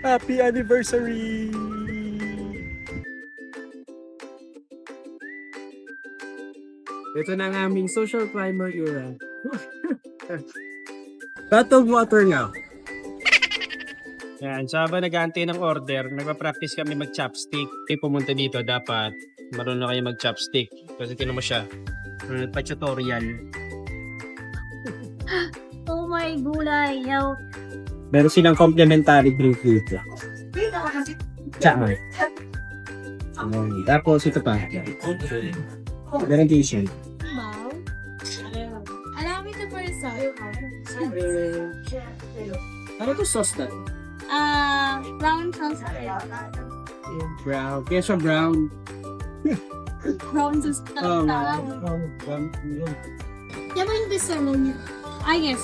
Happy anniversary! Ito na ang aming social climber era. Bottled water nga. Yan, so habang nag-aantay ng order, nagpa-practice kami mag-chopstick. Kaya pumunta dito, dapat marunong kayo mag-chopstick. Kasi tinan mo siya, pa-tutorial. Oh my gulay, yo. Meron silang complimentary drink dito. Tsaka. Tapos ito pa. Garantisyon. Wow. Allow me to first Ano to sauce na? brown sauce. Brown. Kaya siya brown. Brown sauce. Brown. Yan ba yung dessert niya? Ah, yes.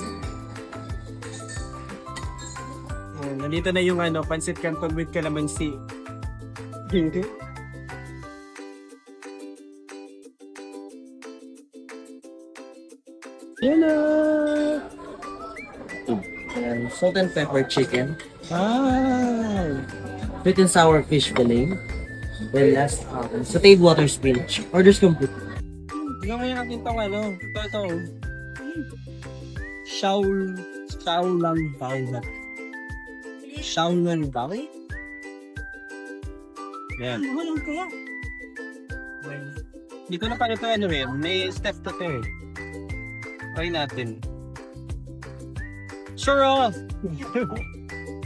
Nandito na yung pancit canton with calamansi. Yan na! Salt and pepper chicken, Wow! sweet and sour fish fillet, then last, sauteed water spinach. Orders complete. Tingnan mo yung aking tong ito. Shaolang bao. Shaolang bao? Yan. Walang kaya. Hindi ko na pa ito may step to ito eh. Try natin. Sure off!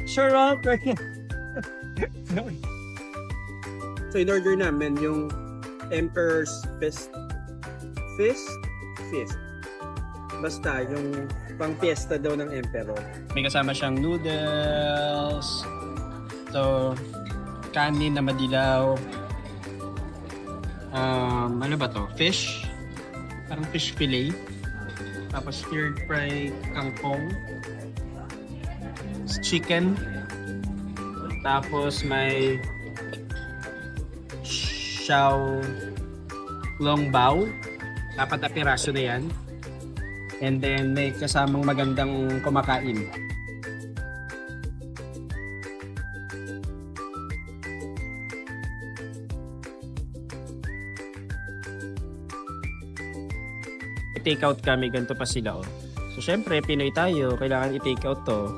Sure off! So in-order namin yung Emperor's Fist. Basta yung pang fiesta daw ng Emperor. May kasama siyang noodles. So, kanin na madilaw. Ano ba to? Fish. Parang fish fillet. Tapos stir fry kangkong. Chicken. Tapos may xiao long bao. Dapat na piraso na yan. And then may kasamang magandang kumakain. I-take out kami, ganito pa sila oh. So syempre, Pinoy tayo, kailangan i-take out to.